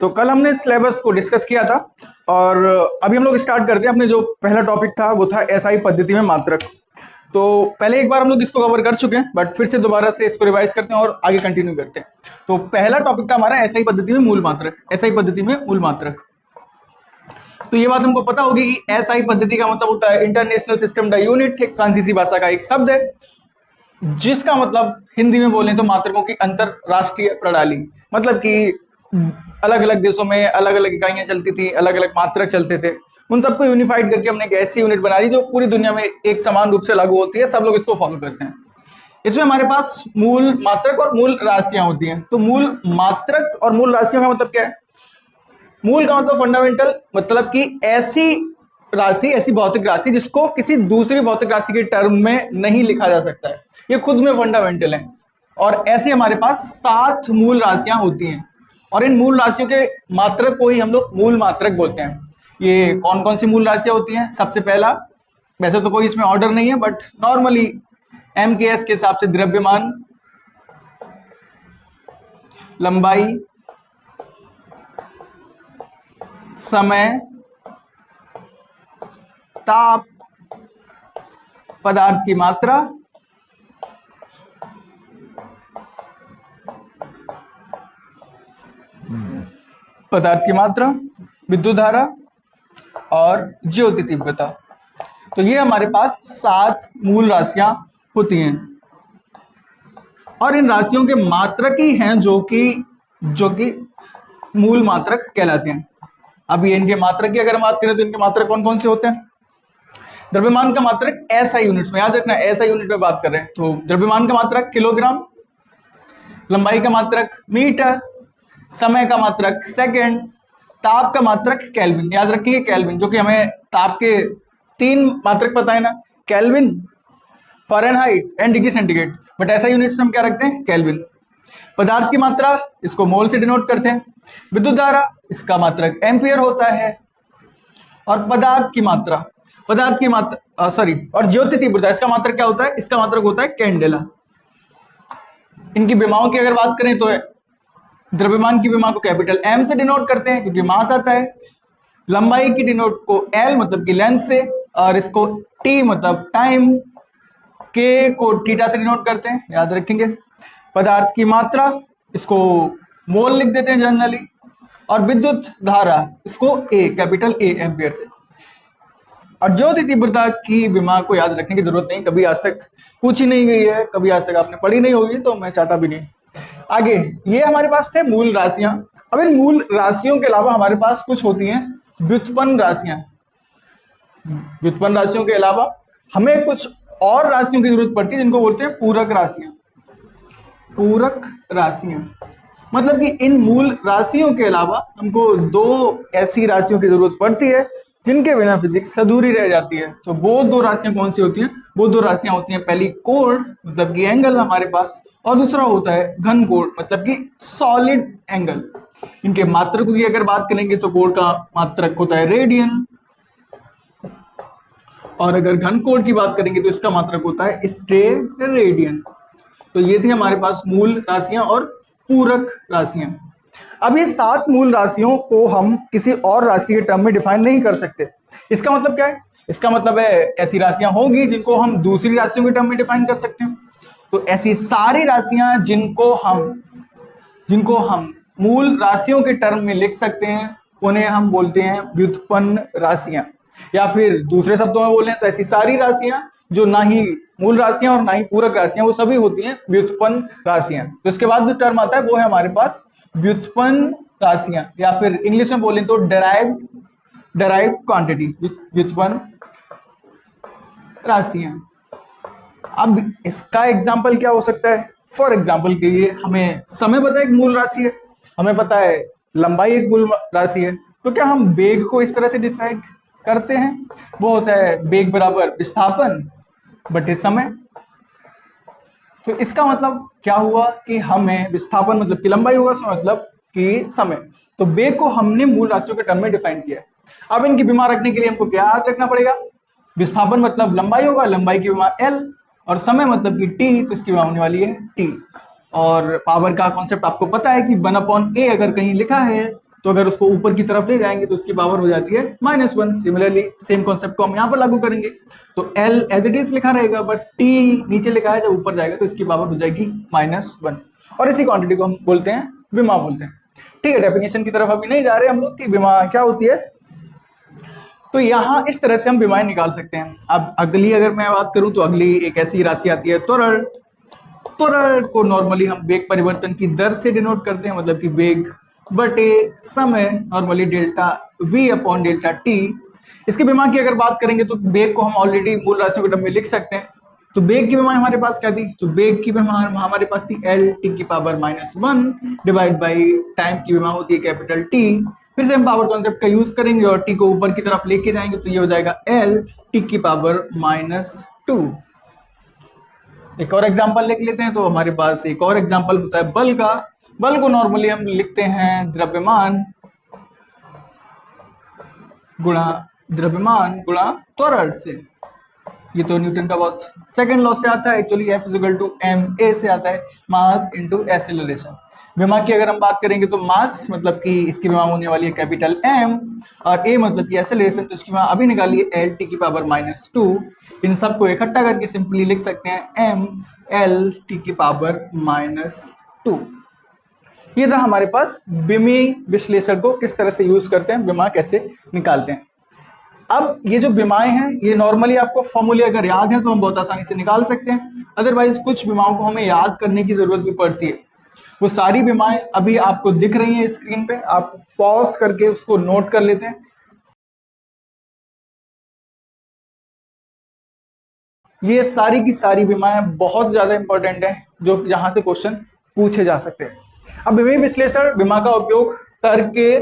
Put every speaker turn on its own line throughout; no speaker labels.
तो कल हमने सिलेबस को डिस्कस किया था और अभी हम लोग स्टार्ट करते हैं। अपने जो पहला टॉपिक था वो था एसआई पद्धति में मात्रक। तो पहले एक बार हम लोग इसको कवर कर चुके हैं, बट फिर से दोबारा से इसको रिवाइज करते हैं और आगे कंटिन्यू करते हैं। तो पहला टॉपिक था हमारा एसआई पद्धति में मूल मात्रक। एसआई पद्धति में मूल मात्रक, तो ये बात हमको पता होगी कि एसआई पद्धति का मतलब होता है इंटरनेशनल सिस्टम द यूनिट। एक फ्रांसीसी भाषा का एक शब्द है जिसका मतलब हिंदी में बोलें तो मात्रकों की अंतरराष्ट्रीय प्रणाली। मतलब कि अलग अलग देशों में अलग अलग इकाइयां चलती थी, अलग अलग मात्रक चलते थे, उन सबको यूनिफाइड करके हमने एक ऐसी यूनिट बना दी जो पूरी दुनिया में एक समान रूप से लागू होती है, सब लोग इसको फॉलो करते हैं। इसमें हमारे पास मूल मात्रक और मूल राशियां होती हैं। तो मूल मात्रक और मूल राशियों का मतलब क्या है? मूल का मतलब फंडामेंटल, मतलब कि ऐसी राशि, ऐसी भौतिक राशि जिसको किसी दूसरी भौतिक राशि के टर्म में नहीं लिखा जा सकता है, ये खुद में फंडामेंटल है। और ऐसे हमारे पास 7 मूल राशियां होती हैं और इन मूल राशियों के मात्रक को ही हम लोग मूल मात्रक बोलते हैं। ये कौन कौन सी मूल राशियां होती हैं? सबसे पहला, वैसे तो कोई इसमें ऑर्डर नहीं है, बट नॉर्मली MKS के हिसाब से द्रव्यमान, लंबाई, समय, ताप, पदार्थ की मात्रा, विद्युत धारा और ज्योति तीव्रता। तो ये हमारे पास 7 मूल राशियां होती हैं और इन राशियों के मात्रक ही हैं जो कि मूल मात्रक कहलाते हैं। अब ये इनके मात्रक की अगर हम बात करें तो इनके मात्रक कौन कौन से होते हैं? द्रव्यमान का मात्रक SI यूनिट्स में, याद रखना SI यूनिट में बात कर रहे हैं। तो द्रव्यमान का मात्रक किलोग्राम, लंबाई का मात्रक मीटर, समय का मात्रक सेकंड, ताप का मात्रक केल्विन। याद रखिए केल्विन, जो कि हमें ताप के 3 मात्रक पता है ना, kelvin, Fahrenheit and degree centigrade, but SI units में हम क्या रखते हैं? केल्विन। पदार्थ की मात्रा, इसको मोल से डिनोट करते हैं। विद्युत धारा, इसका मात्रक एम्पियर होता है। और पदार्थ की मात्रा और ज्योति तीव्रता, इसका मात्रक क्या होता है? इसका मात्रक होता है कैंडेला। इनकी विमाओं की अगर बात करें तो द्रव्यमान की विमा को कैपिटल M से डिनोट करते हैं क्योंकि मास आता है। लंबाई की डिनोट को L मतलब कि लेंथ से, और इसको T मतलब टाइम, K को थीटा से डिनोट करते हैं, याद रखेंगे। पदार्थ की मात्रा, इसको मोल लिख देते हैं जनरली। और विद्युत धारा, इसको A कैपिटल A एम्पियर से। और ज्योति तीव्रता की विमा को याद रखने की जरूरत नहीं, कभी आज तक पूछी नहीं गई है, कभी आज तक आपने पढ़ी नहीं होगी, तो मैं चाहता भी नहीं। आगे ये हमारे पास थे मूल राशियां। अब इन मूल राशियों के अलावा हमारे पास कुछ होती हैं व्युत्पन्न राशियां। व्युत्पन्न राशियों के अलावा हमें कुछ और राशियों की जरूरत पड़ती है जिनको बोलते हैं पूरक राशियां। पूरक राशियां मतलब कि इन मूल राशियों के अलावा हमको 2 ऐसी राशियों की जरूरत पड़ती है जिनके बिना फिजिक्स अधूरी रह जाती है। तो वो 2 राशियां कौन सी होती हैं? वो 2 राशियां होती हैं, पहली कोण मतलब कि एंगल हमारे पास, और दूसरा होता है घन कोण मतलब कि सॉलिड एंगल। इनके मात्रकों की अगर बात करेंगे तो कोण का मात्रक होता है रेडियन, और अगर घन कोण की बात करेंगे तो इसका मात्रक होता है स्टेरेडियन। तो ये थी हमारे पास मूल राशियां और पूरक राशियां। अब ये 7 मूल राशियों को हम किसी और राशि के टर्म में डिफाइन नहीं कर सकते। इसका मतलब क्या है? इसका मतलब है ऐसी राशियां होंगी जिनको हम दूसरी राशियों के टर्म में डिफाइन कर सकते हैं। तो ऐसी सारी राशियां जिनको हम मूल राशियों के टर्म में लिख सकते हैं उन्हें हम बोलते हैं व्युत्पन्न राशियां। या फिर दूसरे शब्दों में बोलें तो ऐसी सारी राशियां जो ना ही मूल राशियां और ना ही पूरक राशियां, वो सभी होती हैं व्युत्पन्न राशियां। तो इसके बाद जो टर्म आता है वो है हमारे पास व्युत्पन्न राशियां, या फिर इंग्लिश में बोलें तो डेराइव्ड क्वांटिटी, व्युत्पन्न राशियां। अब इसका एग्जाम्पल क्या हो सकता है? फॉर एग्जाम्पल के लिए हमें समय पता है एक मूल राशि है, हमें पता है लंबाई एक मूल राशि है, तो क्या हम वेग को इस तरह से डिसाइड करते हैं? वो होता है वेग बराबर विस्थापन बटे समय। तो इसका मतलब क्या हुआ कि हमें विस्थापन मतलब कि लंबाई होगा, समय मतलब कि समय। तो वेग को हमने मूल राशियों के टर्म में डिफाइन किया। अब इनकी विमा रखने के लिए हमको क्या याद रखना पड़ेगा? विस्थापन मतलब लंबाई होगा, लंबाई की विमा L, और समय मतलब कि T, तो इसकी विमा होने वाली है T। और पावर का कॉन्सेप्ट आपको पता है कि 1/A अगर कहीं लिखा है तो अगर उसको ऊपर की तरफ ले जाएंगे तो उसकी पावर हो जाती है -1। सिमिलरली सेम कॉन्सेप्ट को हम यहाँ पर लागू करेंगे, तो L एज इट इज लिखा रहेगा, बट T नीचे लिखा है, जब ऊपर जाएगा तो इसकी पावर हो जाएगी -1। और इसी क्वांटिटी को हम बोलते हैं विमा बोलते हैं। ठीक है, डेफिनेशन की तरफ अभी नहीं जा रहे हम लोग कि विमा क्या होती है। तो यहाँ इस तरह से हम विमाएं निकाल सकते हैं। अब अगली अगर मैं बात करूं तो अगली एक ऐसी राशि आती है त्वरण। त्वरण को नॉर्मली हम वेग परिवर्तन की दर से डिनोट करते हैं, मतलब कि वेग बटे समय, normally delta v upon delta t। इसके विमा की अगर बात करेंगे तो वेग को हम ऑलरेडी मूल राशियों के टर्म में लिख सकते हैं। तो वेग की विमा हमारे पास क्या थी, तो वेग की विमा हमारे पास थी L t की पावर -1 डिवाइड बाई टाइम की विमा होती है कैपिटल T। फिर से हम पावर कॉन्सेप्ट का यूज करेंगे और t को ऊपर की तरफ लेके जाएंगे, तो ये हो जाएगा L t की पावर -2। एक और एग्जांपल लिख लेते हैं। तो हमारे पास एक और एग्जांपल होता है बल का। बल को नॉर्मली हम लिखते हैं द्रव्यमान गुणा त्वरण से। ये तो न्यूटन का बहुत सेकंड लॉ से आता है। एक्चुअली F = ma से आता है, मास इनटू एक्सीलरेशन। विमा की अगर हम बात करेंगे तो मास मतलब कि इसकी विमा होने वाली है कैपिटल M, और a मतलब कि एक्सीलरेशन, तो इसकी विमा अभी निकाली है L t की पावर -2। इन सबको इकट्ठा करके सिंपली लिख सकते हैं m L t की पावर -2। ये था हमारे पास विमी विश्लेषण को किस तरह से यूज करते हैं, विमा कैसे निकालते हैं। अब ये जो विमाएं हैं ये नॉर्मली आपको फॉर्मूले अगर याद है तो हम बहुत आसानी से निकाल सकते हैं, अदरवाइज कुछ विमाओं को हमें याद करने की जरूरत भी पड़ती है। वो सारी विमाएं अभी आपको दिख रही हैं स्क्रीन पे, आप पॉज करके उसको नोट कर लेते हैं। ये सारी की सारी विमाएं बहुत ज्यादा इंपॉर्टेंट है, जो यहाँ से क्वेश्चन पूछे जा सकते हैं। अब विमी विश्लेषण विमा का उपयोग करके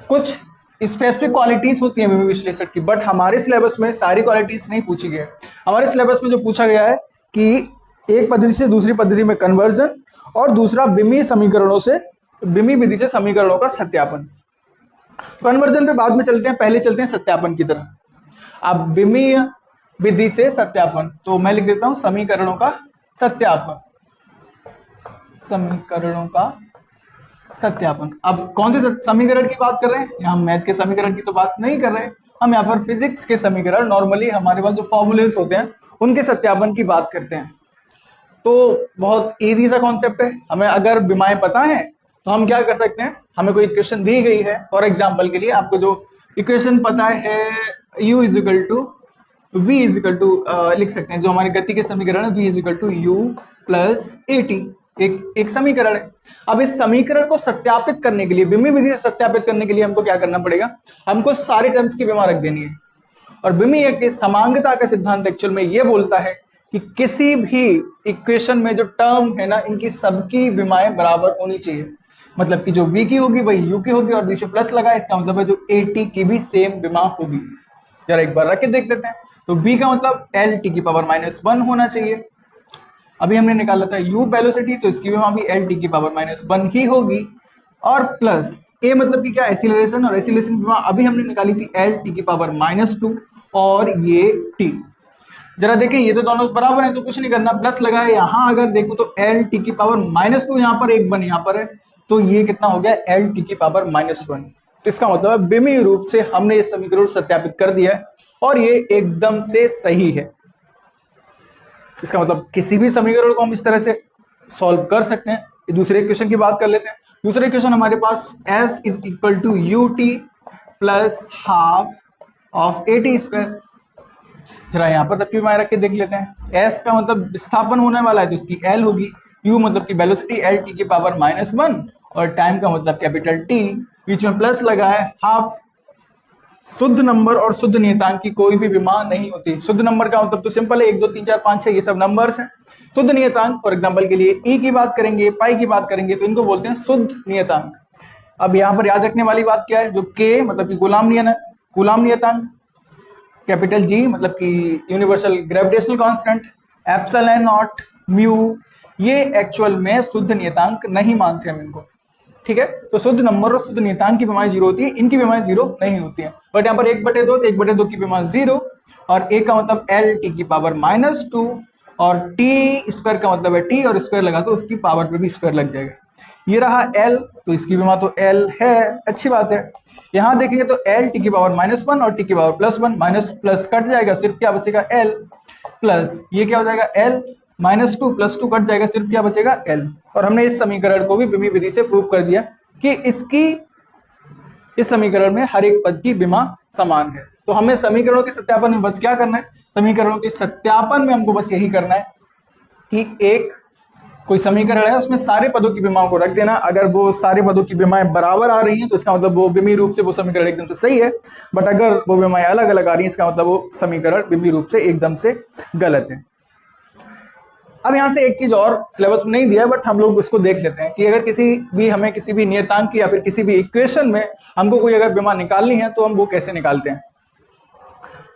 कुछ स्पेसिफिक क्वालिटीज होती हैं विमी विश्लेषण की, बट हमारे सिलेबस में सारी क्वालिटीज नहीं पूछी गई है। हमारे सिलेबस में जो पूछा गया है कि एक पद्धति से दूसरी पद्धति में कन्वर्जन, और दूसरा विमी विधि से समीकरणों का सत्यापन। कन्वर्जन पे बाद में चलते हैं, पहले चलते हैं सत्यापन की तरफ। अब विमी विधि से सत्यापन, तो मैं लिख देता हूं समीकरणों का सत्यापन। समीकरणों का सत्यापन। अब कौन से समीकरण की बात कर रहे हैं, यहाँ मैथ के समीकरण की तो बात नहीं कर रहे हैं, हम यहाँ पर फिजिक्स के समीकरण, नॉर्मली हमारे पास जो फॉर्मूलेस होते हैं उनके सत्यापन की बात करते हैं। तो बहुत इजी सा कॉन्सेप्ट है। हमें अगर विमाएं पता है तो हम क्या कर सकते हैं, हमें कोई इक्वेशन दी गई है, फॉर एग्जाम्पल के लिए आपको जो इक्वेशन पता है u = v लिख सकते हैं, जो हमारी गति के समीकरण है v = u + at, एक समीकरण है। अब इस समीकरण को सत्यापित करने के लिए, विमी विधि से सत्यापित करने के लिए हमको क्या करना पड़ेगा, हमको सारे टर्म्स की विमा रख देनी है। और विमी के समांगता का सिद्धांत एक्चुअल में ये बोलता है कि किसी भी इक्वेशन में जो टर्म है ना, इनकी सबकी विमाएं बराबर होनी चाहिए। मतलब कि जो v की होगी वही u की होगी, और बीच में प्लस लगा, इसका मतलब है जो at की भी सेम विमा होगी। जरा एक बार रख के देख लेते हैं। तो v का मतलब L t की पावर -1 होना चाहिए। अभी हमने निकाला था u वेलोसिटी, तो इसकी विमा भी L t की पावर -1 ही होगी, और प्लस a मतलब कि क्या, एक्सीलरेशन, और एक्सीलरेशन की विमा अभी हमने निकाली थी L t की पावर -2, और ये t। जरा देखिए ये तो दोनों बराबर है, तो कुछ नहीं करना, प्लस लगा है। यहाँ अगर देखो तो L t की पावर -2 यहाँ पर, 1 यहाँ पर है, तो ये कितना हो गया, L t की पावर -1। इसका मतलब विमी रूप से हमने इस समीकरण को सत्यापित कर दिया है, और ये एकदम से सही है। इसका मतलब किसी भी समीकरण को हम इस तरह से सॉल्व कर सकते हैं। दूसरे इक्वेशन की बात कर लेते हैं। दूसरे इक्वेशन हमारे पास s = ut + ½ of at²। जरा यहाँ पर सबकी विमाएं रख के देख लेते हैं। s का मतलब विस्थापन होने वाला है, तो इसकी L होगी, u मतलब की वेलोसिटी L t की पावर -1, और टाइम का मतलब कैपिटल T, बीच में प्लस लगा है, हाफ। शुद्ध नंबर और शुद्ध नियतांक की कोई भी विमा नहीं होती। शुद्ध नंबर का मतलब तो सिंपल है, 1 2 3 4 5 6 ये सब नंबर्स हैं। शुद्ध नियतांक फॉर एग्जांपल के लिए e की बात करेंगे, पाई की बात करेंगे, तो इनको बोलते हैं शुद्ध नियतांक। अब यहाँ पर याद रखने वाली बात क्या है, जो k मतलब कि गुलाम नियतांक, कैपिटल G मतलब कि universal gravitational constant, epsilon not, mu, ये एक्चुअल में शुद्ध नियतांक नहीं मानते हम इनको। ठीक है, तो शुद्ध नंबर और शुद्ध नियतांक की विमाएं 0 होती है, इनकी विमाएं 0 नहीं होती है। बट यहाँ पर 1/2 तो 1/2 की विमा 0, और a का मतलब L t की पावर -2, और t² का मतलब है t, और स्क्वायर लगा तो उसकी पावर पे भी स्क्वायर लग जाएगा। ये रहा l, तो इसकी विमा तो l है, अच्छी बात है। यहाँ देखेंगे तो l टी की पावर -1 और टी की पावर +1, माइनस प्लस कट जाएगा, सिर्फ क्या बचेगा l प्लस, ये क्या हो जाएगा l -2 +2 कट जाएगा, सिर्फ क्या बचेगा l। और हमने इस समीकरण को भी बिमी विधि से प्रूव कर दिया कि इस समीकरण में हर एक पद की विमा समान है। तो हमें समीकरणों के सत्यापन में बस क्या करना है, समीकरणों के सत्यापन में हमको बस यही करना है कि एक कोई समीकरण है उसमें सारे पदों की विमाओं को रख देना। अगर वो सारे पदों की विमाएं बराबर आ रही हैं तो इसका मतलब वो विमी रूप से वो समीकरण एकदम से सही है, बट अगर वो विमाएं अलग अलग आ रही हैं इसका मतलब वो समीकरण विमी रूप से एकदम से गलत है। अब यहाँ से एक चीज और सिलेबस में नहीं दिया है, बट हम लोग उसको देख लेते हैं कि अगर हमें किसी भी नियतांक या फिर किसी भी इक्वेशन में हमको कोई अगर विमा निकालनी है तो हम वो कैसे निकालते हैं।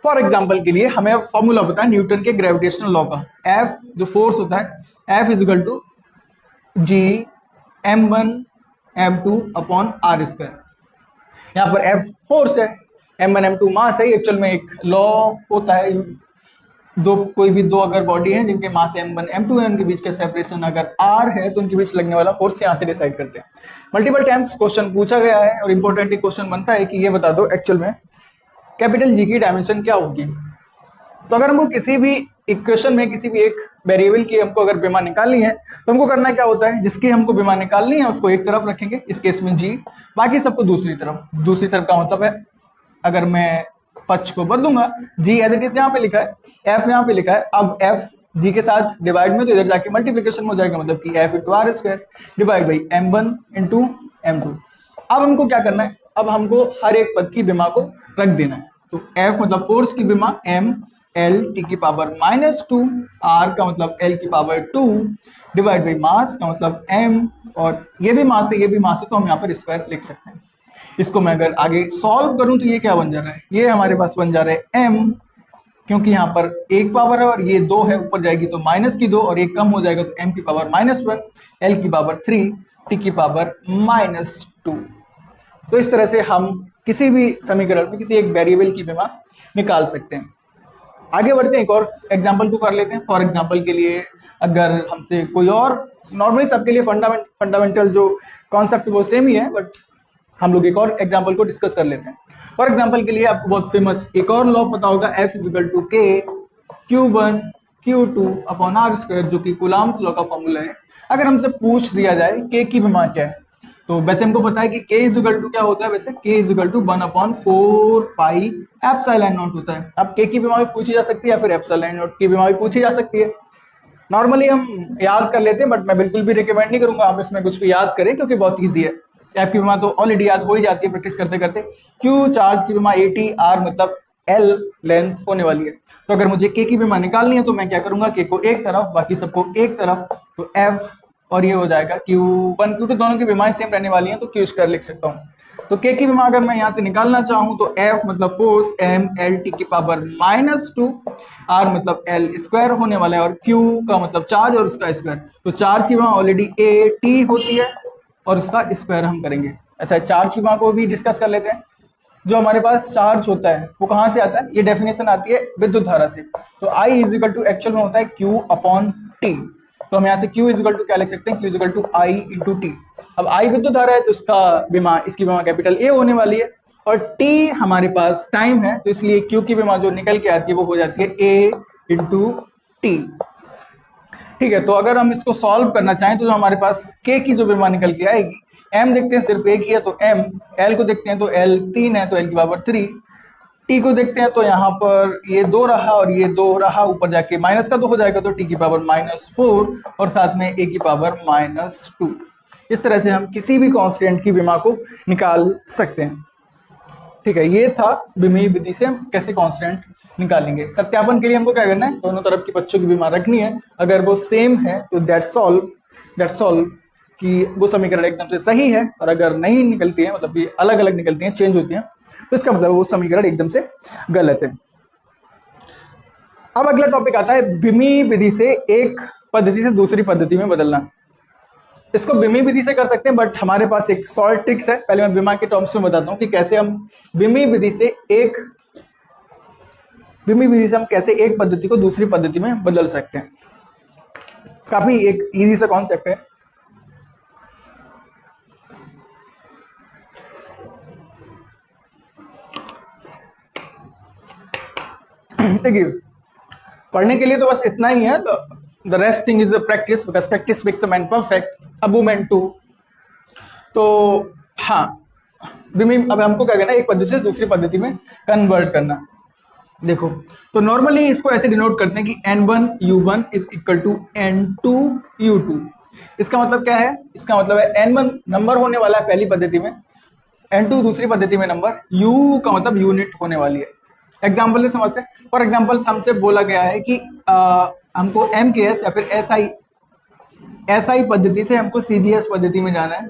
फॉर एग्जाम्पल के लिए हमें फॉर्मूला पता है न्यूटन के ग्रेविटेशनल लॉ का, F जो फोर्स होता है F = G(m1m2/r²). यहाँ पर F फोर्स है, m1m2 मास है। एक्चुअल में एक लॉ होता है, कोई भी दो अगर बॉडी है जिनके मास m1 m2 है, उनके बीच का सेपरेशन अगर r है तो उनके बीच लगने वाला फोर्स यहाँ से डिसाइड करते हैं। मल्टीपल टाइम्स क्वेश्चन पूछा गया है और इंपॉर्टेंट एक क्वेश्चन बनता है कि ये बता दो एक्चुअल में कैपिटल G की डायमेंशन क्या होगी। तो अगर हमको किसी भी इक्वेशन में किसी भी एक वेरिएबल की हमको अगर विमा निकालनी है तो हमको करना क्या होता है, जिसकी हमको विमा निकालनी है उसको एक तरफ रखेंगे, इस केस में G, बाकी सबको दूसरी तरफ। दूसरी तरफ का मतलब है अगर मैं पक्ष को बदलूंगा, G एज इट इज यहाँ पे लिखा है, F यहाँ पे लिखा है, अब F G के साथ डिवाइड में तो इधर जाके मल्टीप्लिकेशन में हो जाएगा, मतलब कि F × r² divide by m1 × m2। अब हमको क्या करना है, अब हमको हर एक पद की विमा को रख देना है। तो F मतलब फोर्स की विमा m l t की पावर -2, r का मतलब l की पावर 2 डिवाइड बाई मास का मतलब m, और ये भी मास है ये भी मास है, तो हम यहाँ पर स्क्वायर लिख सकते हैं। इसको मैं अगर आगे सॉल्व करूं तो ये क्या बन जा रहा है, ये हमारे पास बन जा रहा है m, क्योंकि यहाँ पर एक पावर है और ये 2 है, ऊपर जाएगी तो -2 और एक कम हो जाएगा तो m की पावर -1, l की पावर 3, t की पावर -2। तो इस तरह से हम किसी भी समीकरण में किसी एक वेरिएबल की विमा निकाल सकते हैं। आगे बढ़ते हैं, एक और एग्जाम्पल को कर लेते हैं। फॉर एग्जाम्पल के लिए अगर हमसे कोई और, नॉर्मली सबके लिए फंडामेंटल जो कॉन्सेप्ट वो सेम ही है, बट हम लोग एक और एग्जाम्पल को डिस्कस कर लेते हैं। फॉर एग्जाम्पल के लिए आपको बहुत फेमस एक और लॉ पता होगा, F = K Q1 Q2/r², जो कि कूलम्ब्स लॉ का फॉर्मूला है। अगर हमसे पूछ दिया जाए K की विमा क्या है, तो वैसे हमको पता है कि K = क्या होता है, वैसे K = 1/4πε0 होता है। अब K की विमा भी पूछी जा सकती है या फिर ε0 की विमा भी पूछी जा सकती है। नॉर्मली हम याद कर लेते हैं, बट मैं बिल्कुल भी रिकमेंड नहीं करूंगा आप इसमें कुछ भी याद करें, क्योंकि बहुत ईजी है। F की विमा तो ऑलरेडी याद हो ही जाती है प्रैक्टिस करते करते। Q चार्ज की विमा 80, R मतलब L लेंथ होने वाली है। तो अगर मुझे K की विमा निकालनी है तो मैं क्या करूंगा, K को एक तरफ बाकी सबको एक तरफ, तो F और ये हो जाएगा Q1 Q2 दोनों की विमाएं सेम रहने वाली हैं तो Q² लिख सकता हूँ। तो K की विमा अगर मैं यहाँ से निकालना चाहूँ तो F मतलब फोर्स m l t की पावर -2, R मतलब l² होने वाला है और Q का मतलब चार्ज और उसका स्क्वायर। तो चार्ज की विमा ऑलरेडी a t होती है और उसका स्क्वायर हम करेंगे। अच्छा, चार्ज की विमा को भी डिस्कस कर लेते हैं। जो हमारे पास चार्ज होता है वो कहाँ से आता है, ये डेफिनेशन आती है विद्युत धारा से। तो I = एक्चुअल में होता है Q/T। तो हम यहाँ से Q = क्या लिख सकते हैं, Q = I × T। अब I विद्युत धारा है तो इसकी विमा कैपिटल A होने वाली है, और T हमारे पास टाइम है, तो इसलिए Q की विमा जो निकल के आती है वो हो जाती है A × T। ठीक है, तो अगर हम इसको सॉल्व करना चाहें तो जो हमारे पास K की जो विमा निकल के आएगी, M देखते हैं सिर्फ एक ही है तो M, L को देखते हैं तो L 3 है तो L की पावर 3, T को देखते हैं तो यहाँ पर ये 2 रहा और ये 2 रहा, ऊपर जाके माइनस का 2 हो जाएगा तो T की पावर -4 और साथ में A की पावर -2। इस तरह से हम किसी भी कांस्टेंट की विमा को निकाल सकते हैं। ठीक है, ये था विमीय विधि से हम कैसे कांस्टेंट निकालेंगे। सत्यापन के लिए हमको क्या करना है, दोनों तरफ की पक्षों की विमा रखनी है। अगर वो सेम है तो दैट्स ऑल कि वो समीकरण एकदम से सही है, और अगर नहीं निकलती है, मतलब कि अलग अलग निकलती हैं, चेंज होती हैं, तो इसका मतलब वो समीकरण एकदम से गलत है। अब अगला टॉपिक आता है विमीय विधि से एक पद्धति से दूसरी पद्धति में बदलना। इसको विमीय विधि से कर सकते हैं, बट हमारे पास एक शॉर्ट ट्रिक्स है। पहले मैं विमा के टर्म्स में बताता हूँ कि कैसे हम विमीय विधि से हम कैसे एक पद्धति को दूसरी पद्धति में बदल सकते हैं। काफी एक इजी सा कॉन्सेप्ट है। देखिए पढ़ने के लिए तो बस इतना ही है, the rest thing is the practice, because practice makes a man perfect. अब मूवमेंट 2, तो हाँ अब हमको क्या करना है, एक पद्धति से दूसरी पद्धति में कन्वर्ट करना। देखो तो नॉर्मली इसको ऐसे डिनोट करते हैं कि n1 u1 is equal to n2 u2। इसका मतलब क्या है, इसका मतलब है n1 नंबर होने वाला है पहली पद्धति में, n2 दूसरी पद्धति में नंबर, u का मतलब यूनिट होने वाली है। एग्जाम्पल से समझते हैं। फॉर एग्जाम्पल हमसे बोला गया है कि हमको MKS या फिर SI पद्धति से हमको CGS पद्धति में जाना है,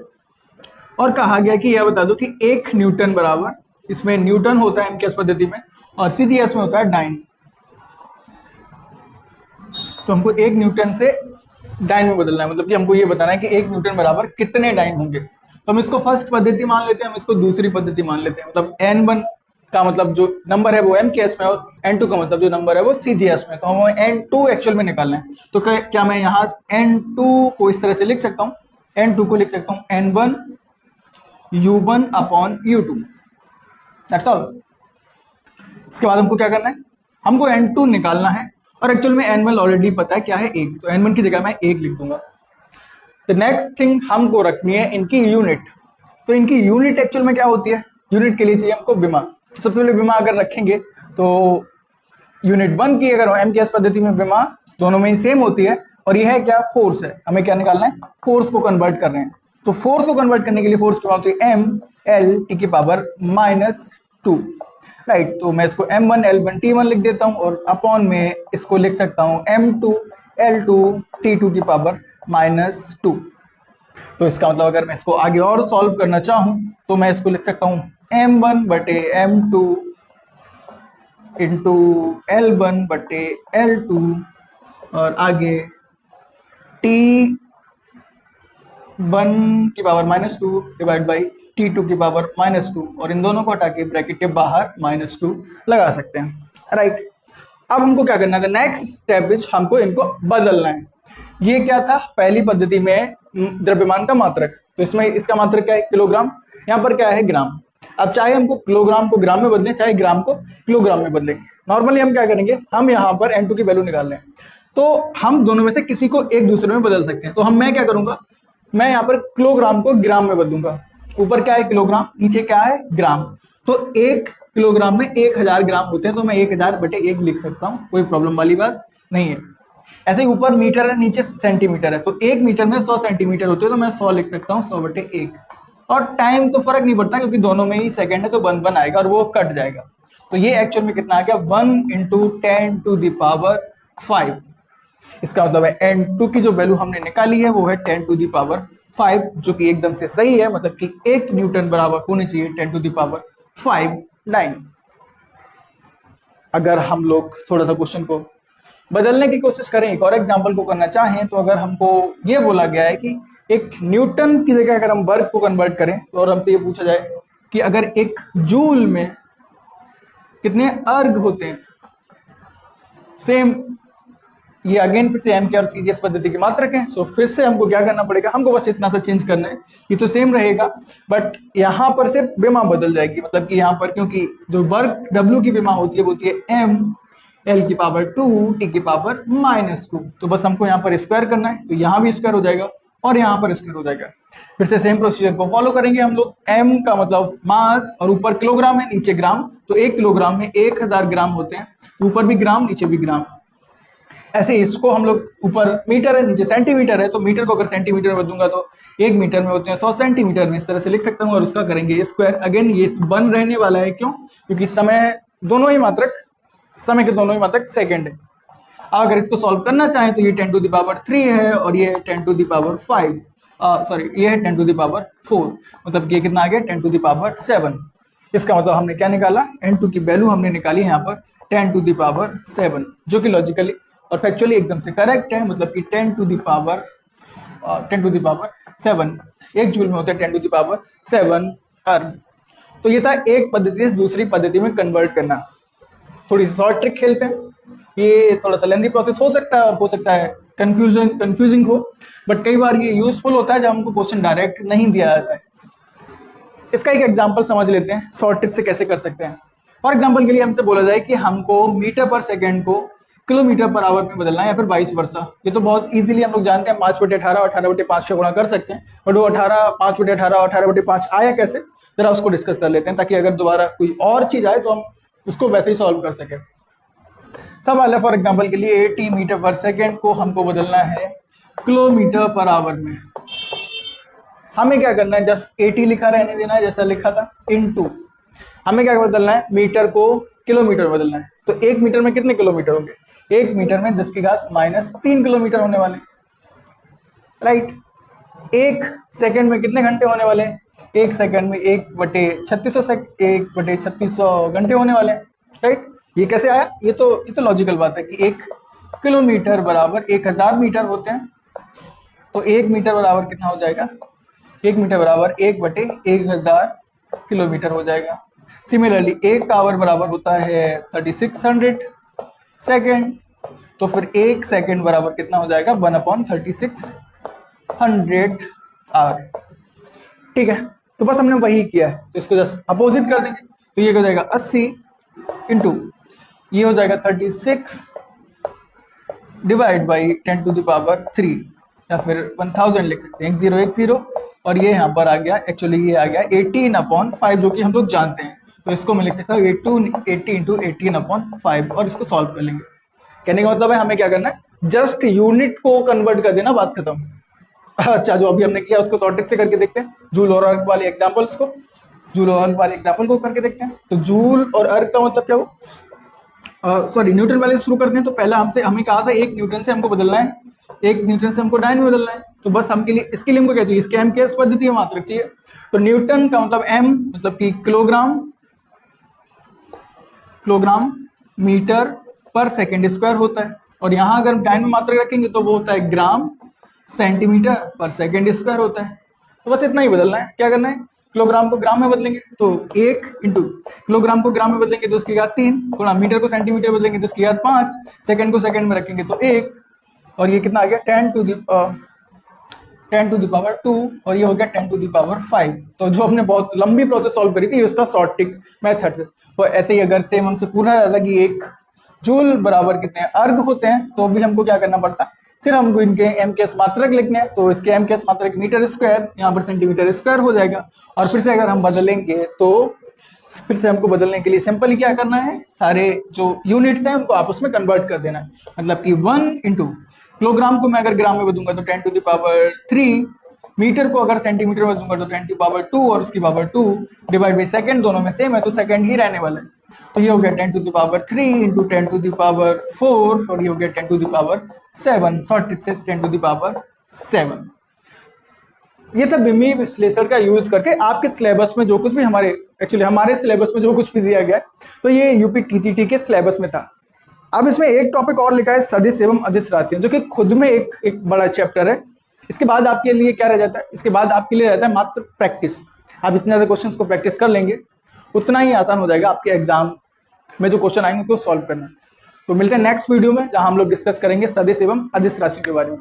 और कहा गया कि यह बता दो कि 1 न्यूटन बराबर, इसमें न्यूटन होता है MKS पद्धति में और CGS में होता है डाइन। तो हमको 1 न्यूटन से डाइन में बदलना है, मतलब कि हमको ये बताना है कि 1 न्यूटन बराबर कितने डाइन होंगे। तो हम इसको फर्स्ट पद्धति मान लेते हैं, हम इसको दूसरी पद्धति मान लेते हैं। मतलब n1 का मतलब जो नंबर है वो MKS में और n2 का मतलब जो नंबर है वो CGS में। तो हमें n2 एक्चुअल में निकालना है। तो क्या मैं यहाँ n2 को इस तरह से लिख सकता हूँ, n2 को लिख सकता हूँ n1 u1 upon u2, that's all. इसके बाद हमको क्या करना है, हमको n2 निकालना है, और एक्चुअल में n1 ऑलरेडी पता है क्या है 1, तो n1 की जगह मैं 1 लिख दूंगा। द नेक्स्ट थिंग हमको रखनी है इनकी यूनिट। तो इनकी यूनिट एक्चुअल में क्या होती है, यूनिट के लिए चाहिए हमको विमा। सबसे पहले विमा अगर रखेंगे तो यूनिट 1 की अगर MKS पद्धति में विमा दोनों में ही सेम होती है, और यह है क्या, फोर्स है। हमें क्या निकालना है, फोर्स को कन्वर्ट कर रहे हैं। तो फोर्स को कन्वर्ट करने के लिए फोर्स की होती है ML की पावर -2, राइट। तो मैं इसको M1 L1 T1 लिख देता हूँ, और अपॉन में इसको लिख सकता हूँ M2 L2 T2 की पावर -2। तो इसका मतलब अगर मैं इसको आगे और सॉल्व करना चाहूँ तो मैं इसको लिख सकता हूँ M1 बटे M2 इंटू L1 बटे L2, और आगे T1 की पावर -2 डिवाइड बाई T2 की पावर -2, और इन दोनों को हटा के ब्रैकेट के बाहर -2 लगा सकते हैं, राइट। अब हमको क्या करना है, नेक्स्ट स्टेप विच हमको इनको बदलना है। ये क्या था, पहली पद्धति में द्रव्यमान का मात्रक, तो इसमें इसका मात्रक क्या है, किलोग्राम। यहाँ पर क्या है, ग्राम। अब चाहे हमको किलोग्राम को ग्राम में बदलें, चाहे ग्राम को किलोग्राम में बदलेंगे। नॉर्मली हम क्या करेंगे, हम यहाँ पर n2 की वैल्यू निकाल लें, तो हम दोनों में से किसी को एक दूसरे में बदल सकते हैं। तो मैं क्या करूंगा, मैं यहाँ पर किलोग्राम को ग्राम में बदलूंगा। ऊपर क्या है किलोग्राम, नीचे क्या है ग्राम। तो 1 किलोग्राम में 1000 ग्राम होते हैं, तो मैं 1000 बटे 1 लिख सकता हूँ, कोई प्रॉब्लम वाली बात नहीं है। ऐसे ही ऊपर मीटर है, नीचे सेंटीमीटर है, तो 1 मीटर में 100 सेंटीमीटर होते हैं, तो मैं 100 लिख सकता हूँ, 100 बटे 1। और टाइम तो फर्क नहीं पड़ता क्योंकि दोनों में ही सेकंड है, तो 1 आएगा और वो कट जाएगा। तो ये एक्चुअल में कितना आ गया, 1 × 10⁵ इसका मतलब है n2 की जो वैल्यू हमने निकाली है वो है 10⁵, जो कि एकदम से सही है। मतलब कि 1 न्यूटन बराबर होनी चाहिए 10⁵ डाइन। अगर हम लोग थोड़ा सा क्वेश्चन को बदलने की कोशिश करें, एक और एग्जांपल को करना चाहें, तो अगर हमको ये बोला गया है कि एक न्यूटन की जगह अगर हम वर्ग को कन्वर्ट करें, तो और हमसे ये पूछा जाए कि अगर एक जूल में कितने अर्ग होते हैं, सेम ये अगेन फिर से MK और CGS पद्धति की मात्रक है। सो फिर से हमको क्या करना पड़ेगा, हमको बस इतना सा चेंज करना है, ये तो सेम रहेगा, बट यहाँ पर सिर्फ विमा बदल जाएगी। मतलब कि यहाँ पर क्योंकि जो वर्ग W की विमा होती है वो होती है M L की पावर 2 T की पावर -2। तो बस हमको यहाँ पर स्क्वायर करना है, तो यहाँ भी स्क्वायर हो जाएगा और यहाँ पर स्क्वायर हो जाएगा। फिर से सेम प्रोसीजर को फॉलो करेंगे हम लोग। M का मतलब मास, और ऊपर किलोग्राम है नीचे ग्राम, तो 1 किलोग्राम में 1000 ग्राम होते हैं, ऊपर भी ग्राम नीचे भी ग्राम। ऐसे इसको हम लोग, ऊपर मीटर है नीचे सेंटीमीटर है, तो मीटर को अगर सेंटीमीटर में बदलूंगा तो 1 मीटर में होते हैं 100 सेंटीमीटर में, इस तरह से लिख सकता हूँ। और उसका करेंगे स्क्वायर। अगेन ये 1 रहने वाला है, क्यों, क्योंकि समय दोनों ही मात्रक, समय के दोनों ही मात्रक सेकंड है। अगर इसको सॉल्व करना चाहें तो ये 10⁵ है और ये 10⁵, सॉरी ये है 10⁴, मतलब ये कितना आ गया 10⁵7। इसका मतलब हमने क्या निकाला, n2 की वैल्यू हमने निकाली है यहाँ पर 10⁵7, जो कि लॉजिकली और फैक्चुअली एकदम से करेक्ट है। मतलब कि 10⁵7 1 जूल में होता है 10⁵7 अर्ग। तो ये था एक पद्धति से दूसरी पद्धति में कन्वर्ट करना। थोड़ी सी शॉर्ट ट्रिक खेलते हैं, ये थोड़ा सा लेंदी प्रोसेस हो सकता है और हो सकता है कंफ्यूजिंग हो, बट कई बार ये यूजफुल होता है जब हमको क्वेश्चन डायरेक्ट नहीं दिया जाता है। इसका एक एग्जांपल समझ लेते हैं शॉर्ट ट्रिक से कैसे कर सकते हैं। फॉर एग्जाम्पल के लिए हमसे बोला जाए कि हमको मीटर पर सेकेंड को किलोमीटर पर आवर में बदलना है या फिर वाइस वर्सा। ये तो बहुत इजीली हम लोग जानते हैं, 5/18 18/5 से गुणा कर सकते हैं। बट वो 5/18 18/5 आया कैसे, जरा उसको डिस्कस कर लेते हैं, ताकि अगर दोबारा कोई और चीज आए तो हम उसको वैसे ही सॉल्व कर सकें। सवाल है फॉर एग्जाम्पल के लिए 80 मीटर पर सेकेंड को हमको बदलना है किलोमीटर पर आवर में। हमें क्या करना है, जस्ट 80 लिखा रहने देना है जैसा लिखा था, इनटू हमें क्या बदलना है, मीटर को किलोमीटर बदलना है। तो 1 मीटर में कितने किलोमीटर होंगे, 1 मीटर में 10⁻³ किलोमीटर होने वाले, राइट। 1 सेकंड में कितने घंटे होने वाले, 1 सेकंड में 1/3600 घंटे होने वाले, राइट। ये कैसे आया, ये तो लॉजिकल बात है कि 1 किलोमीटर बराबर 1000 मीटर होते हैं। तो 1 मीटर बराबर कितना हो जाएगा, 1 मीटर बराबर 1/1000 किलोमीटर हो जाएगा। सिमिलरली 1 आवर बराबर होता है 3600 सेकेंड। तो फिर 1 सेकेंड बराबर कितना हो जाएगा, 1/3600 आवर। ठीक है, तो बस हमने वही किया है, तो इसको जस्ट अपोजिट कर देंगे। तो ये हो जाएगा 80 इंटू ये हो जाएगा 36 डिवाइड बाई 10⁻³ या फिर 1000 लिख सकते हैं, 1010। और ये यहाँ पर आ गया, एक्चुअली ये आ गया 18/5 जो कि हम लोग जानते हैं। तो इसको मैं लिख सकता हूँ 80 इंटू 18/5 और इसको सॉल्व कर लेंगे। कहने का मतलब है हमें क्या करना है, जस्ट यूनिट को कन्वर्ट कर देना, बात खत्म। अच्छा, जो अभी हमने किया उसको शॉर्ट ट्रिक से करके देखते हैं, जूल और अर्क वाले एग्जाम्पल्स को, जूल और अर्क वाले एग्जाम्पल को करके देखते हैं। तो जूल और अर्क का मतलब क्या हो, सॉरी न्यूटन वाले शुरू करते हैं। तो पहला हमें कहा था 1 न्यूटन से हमको बदलना है, 1 न्यूटन से हमको डायन में बदलना है। तो बस हम इसके लिए हमको क्या चाहिए, इसके एमकेएस पद्धति में मात्रक चाहिए। तो न्यूटन का मतलब एम मतलब कि किलोग्राम मीटर पर सेकेंड स्क्वायर होता है। और यहाँ अगर डायन में मात्रक रखेंगे तो वो होता है ग्राम सेंटीमीटर पर सेकेंड स्क्वायर होता है। तो बस इतना ही बदलना है, क्या करना है, किलोग्राम को ग्राम में बदलेंगे तो 1 इंटू किलोग्राम को ग्राम में बदलेंगे तो उसकी घात 3, गुणा मीटर को सेंटीमीटर बदलेंगे तो उसकी घात 5, सेकंड को सेकंड में रखेंगे तो 1, और ये कितना आ गया 10⁻², और ये हो गया 10⁻5। तो जो हमने बहुत लंबी प्रोसेस सॉल्व करी थी उसका शॉर्ट ट्रिक मेथड। तो ऐसे ही अगर सेम हमसे पूछा जाता कि 1 जूल बराबर कितने अर्घ होते हैं, तो भी हमको क्या करना पड़ता, सिर्फ हमको इनके एमकेएस मात्रक लिखने हैं। तो इसके एमकेएस मात्रक मीटर स्क्वायर, यहाँ पर सेंटीमीटर स्क्वायर हो जाएगा। और फिर से अगर हम बदलेंगे तो फिर से हमको बदलने के लिए सिंपली क्या करना है, सारे जो यूनिट्स हैं उनको आपस में कन्वर्ट कर देना है। मतलब कि 1 इंटू किलोग्राम को मैं अगर ग्राम में बदलूंगा तो 10⁻3, मीटर को अगर सेंटीमीटर में बदलूंगा तो 10⁻2 और उसकी पावर 2 डिवाइड बाई सेकंड, दोनों में सेम है तो सेकंड ही रहने वाला है। तो ये हो गया 10⁻3 इंटू 10⁻4 और ये हो गया 10⁻7, शॉर्ट ट्रिक से 10⁻7। ये सब बिमी विश्लेषण का यूज करके आपके सिलेबस में जो कुछ भी हमारे सिलेबस में जो कुछ भी दिया गया है, तो ये यूपी टीजीटी के सिलेबस में था। अब इसमें एक टॉपिक और लिखा है सदिश एवं अदिश राशियां, जो कि खुद में एक बड़ा चैप्टर है। इसके बाद आपके लिए क्या रह जाता है, इसके बाद आपके लिए रहता है मात्र प्रैक्टिस। आप इतने ज्यादा क्वेश्चंस को प्रैक्टिस कर लेंगे उतना ही आसान हो जाएगा आपके एग्जाम में जो क्वेश्चन आएंगे उसको सॉल्व करना। तो मिलते हैं नेक्स्ट वीडियो में, जहां हम लोग डिस्कस करेंगे सदिश एवं अदिश राशि के बारे में।